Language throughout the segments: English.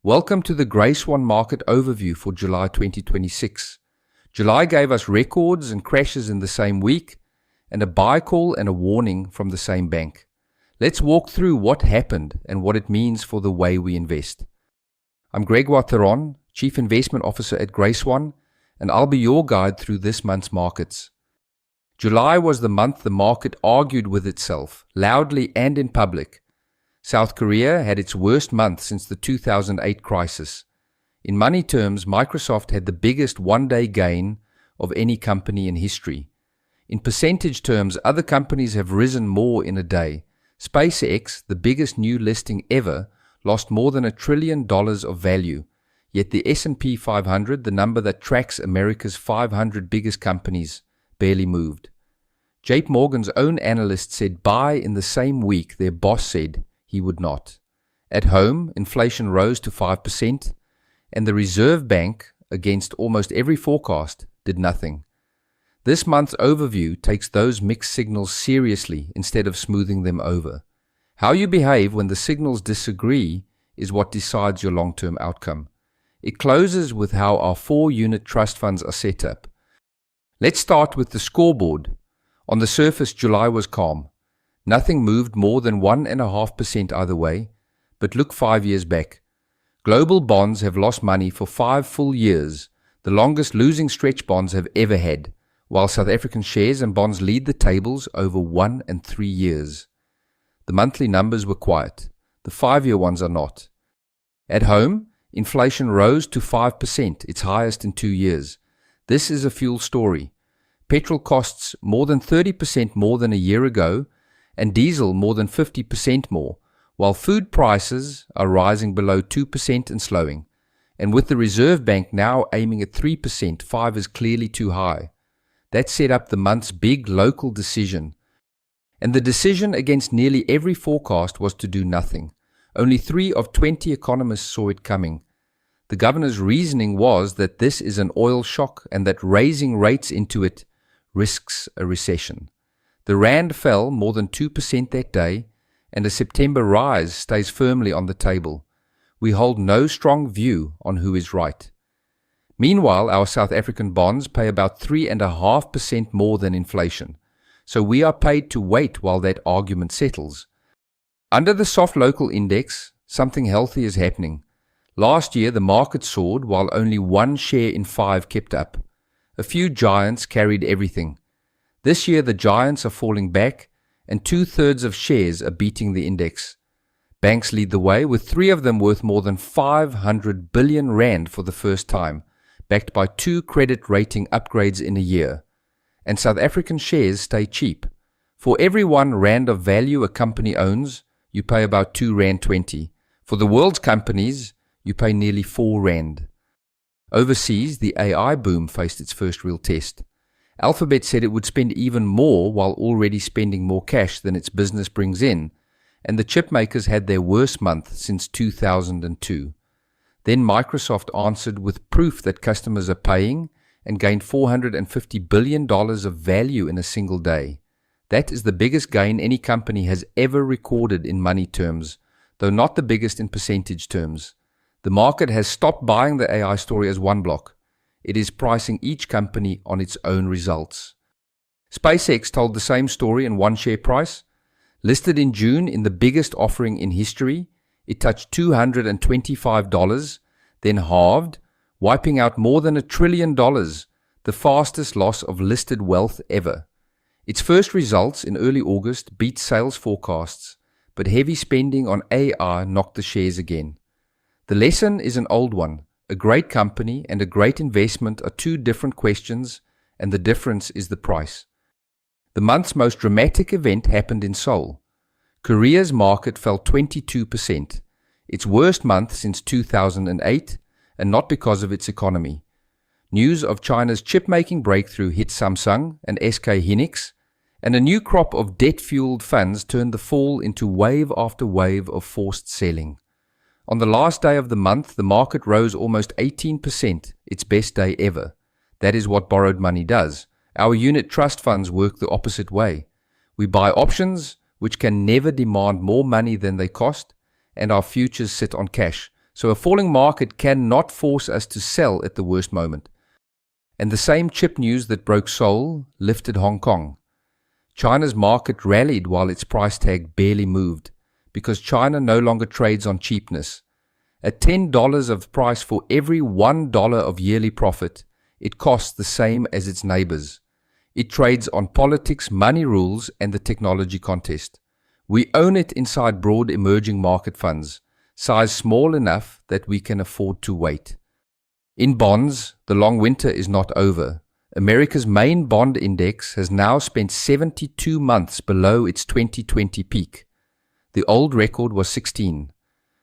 Welcome to the GraySwan market overview for July 2026. July gave us records and crashes in the same week, and a buy call and a warning from the same bank. Let's walk through what happened and what it means for the way we invest. I'm GraySwan, Chief Investment Officer at GraySwan, and I'll be your guide through this month's markets. July was the month the market argued with itself, loudly and in public. South Korea had its worst month since the 2008 crisis. In money terms, Microsoft had the biggest one-day gain of any company in history. In percentage terms, other companies have risen more in a day. SpaceX, the biggest new listing ever, lost more than $1 trillion of value. Yet the S&P 500, the number that tracks America's 500 biggest companies, barely moved. JP Morgan's own analyst said buy in the same week their boss said he would not. At home, inflation rose to 5%, and the Reserve Bank, against almost every forecast, did nothing. This month's overview takes those mixed signals seriously instead of smoothing them over. How you behave when the signals disagree is what decides your long-term outcome. It closes with how our 4-unit trust funds are set up. Let's start with the scoreboard. On the surface, July was calm. Nothing moved more than 1.5% either way, but look 5 years back. Global bonds have lost money for 5 full years, the longest losing stretch bonds have ever had, while South African shares and bonds lead the tables over 1 and 3 years. The monthly numbers were quiet, the 5-year ones are not. At home, inflation rose to 5%, its highest in 2 years. This is a fuel story. Petrol costs more than 30% more than a year ago, and diesel more than 50% more, while food prices are rising below 2% and slowing. And with the Reserve Bank now aiming at 3%, 5 is clearly too high. That set up the month's big local decision. And the decision against nearly every forecast was to do nothing. Only 3 of 20 economists saw it coming. The governor's reasoning was that this is an oil shock and that raising rates into it risks a recession. The rand fell more than 2% that day, and a September rise stays firmly on the table. We hold no strong view on who is right. Meanwhile, our South African bonds pay about 3.5% more than inflation, so we are paid to wait while that argument settles. Under the soft local index, something healthy is happening. Last year, the market soared while only 1 share in 5 kept up. A few giants carried everything. This year, the giants are falling back, and 2/3 of shares are beating the index. Banks lead the way, with 3 of them worth more than 500 billion rand for the first time, backed by 2 credit rating upgrades in a year. And South African shares stay cheap. For every 1 rand of value a company owns, you pay about 2.20 rand. For the world's companies, you pay nearly 4 rand. Overseas, the AI boom faced its first real test. Alphabet said it would spend even more while already spending more cash than its business brings in, and the chip makers had their worst month since 2002. Then Microsoft answered with proof that customers are paying and gained $450 billion of value in a single day. That is the biggest gain any company has ever recorded in money terms, though not the biggest in percentage terms. The market has stopped buying the AI story as one block. It is pricing each company on its own results. SpaceX told the same story in 1 share price. Listed in June in the biggest offering in history, it touched $225, then halved, wiping out more than $1 trillion, the fastest loss of listed wealth ever. Its first results in early August beat sales forecasts, but heavy spending on AI knocked the shares again. The lesson is an old one. A great company and a great investment are 2 different questions, and the difference is the price. The month's most dramatic event happened in Seoul. Korea's market fell 22%, its worst month since 2008, and not because of its economy. News of China's chip-making breakthrough hit Samsung and SK Hynix, and a new crop of debt-fueled funds turned the fall into wave after wave of forced selling. On the last day of the month, the market rose almost 18%, its best day ever. That is what borrowed money does. Our unit trust funds work the opposite way. We buy options, which can never demand more money than they cost, and our futures sit on cash, So a falling market cannot force us to sell at the worst moment. And the same chip news that broke Seoul lifted Hong Kong. China's market rallied while its price tag barely moved, because China no longer trades on cheapness. At $10 of price for every $1 of yearly profit, it costs the same as its neighbors. It trades on politics, money rules, and the technology contest. We own it inside broad emerging market funds, size small enough that we can afford to wait. In bonds, the long winter is not over. America's main bond index has now spent 72 months below its 2020 peak. The old record was 16.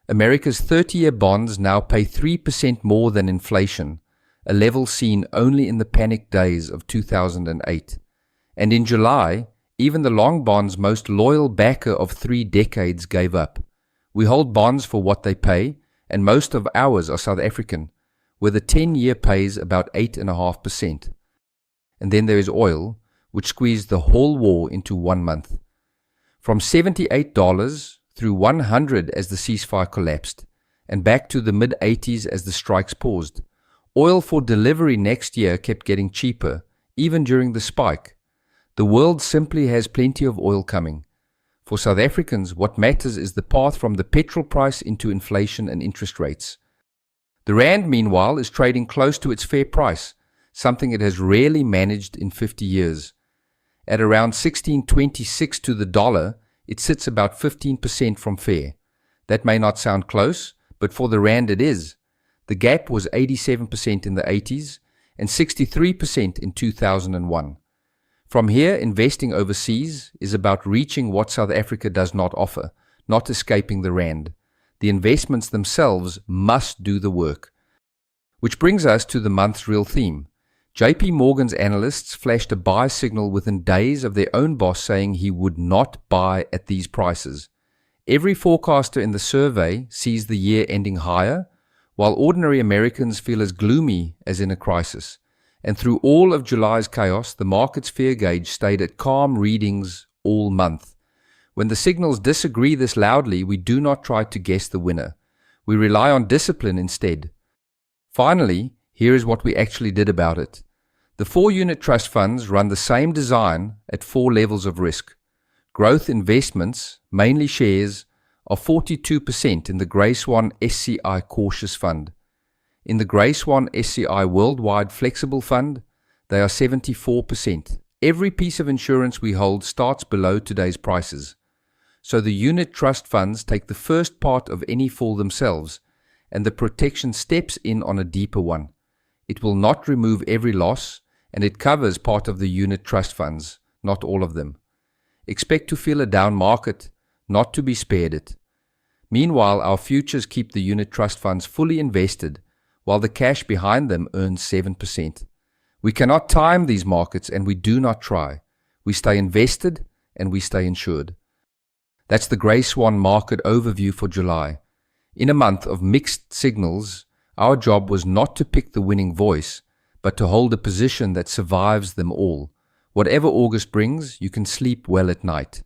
America's 30-year bonds now pay 3% more than inflation, a level seen only in the panic days of 2008. And in July, even the long bonds' most loyal backer of 3 decades gave up. We hold bonds for what they pay, and most of ours are South African, where the 10-year pays about 8.5%. And then there is oil, which squeezed the whole war into 1 month. From $78 through $100 as the ceasefire collapsed, and back to the mid-80s as the strikes paused. Oil for delivery next year kept getting cheaper, even during the spike. The world simply has plenty of oil coming. For South Africans, what matters is the path from the petrol price into inflation and interest rates. The rand, meanwhile, is trading close to its fair price, something it has rarely managed in 50 years. At around 16.26 to the dollar, it sits about 15% from fair. That may not sound close, but for the rand it is. The gap was 87% in the 80s and 63% in 2001. From here, investing overseas is about reaching what South Africa does not offer, not escaping the rand. The investments themselves must do the work. Which brings us to the month's real theme. JP Morgan's analysts flashed a buy signal within days of their own boss saying he would not buy at these prices. Every forecaster in the survey sees the year ending higher, while ordinary Americans feel as gloomy as in a crisis. And through all of July's chaos, the market's fear gauge stayed at calm readings all month. When the signals disagree this loudly, we do not try to guess the winner. We rely on discipline instead. Finally, here is what we actually did about it. The 4-unit trust funds run the same design at 4 levels of risk. Growth investments, mainly shares, are 42% in the GraySwan SCI Cautious Fund. In the GraySwan SCI Worldwide Flexible Fund, they are 74%. Every piece of insurance we hold starts below today's prices. So the unit trust funds take the first part of any fall themselves, and the protection steps in on a deeper one. It will not remove every loss, and it covers part of the unit trust funds, not all of them. Expect to feel a down market, not to be spared it. Meanwhile, our futures keep the unit trust funds fully invested, while the cash behind them earns 7%. We cannot time these markets, and we do not try. We stay invested, and we stay insured. That's the GraySwan market overview for July. In a month of mixed signals, our job was not to pick the winning voice, but to hold a position that survives them all. Whatever August brings, you can sleep well at night.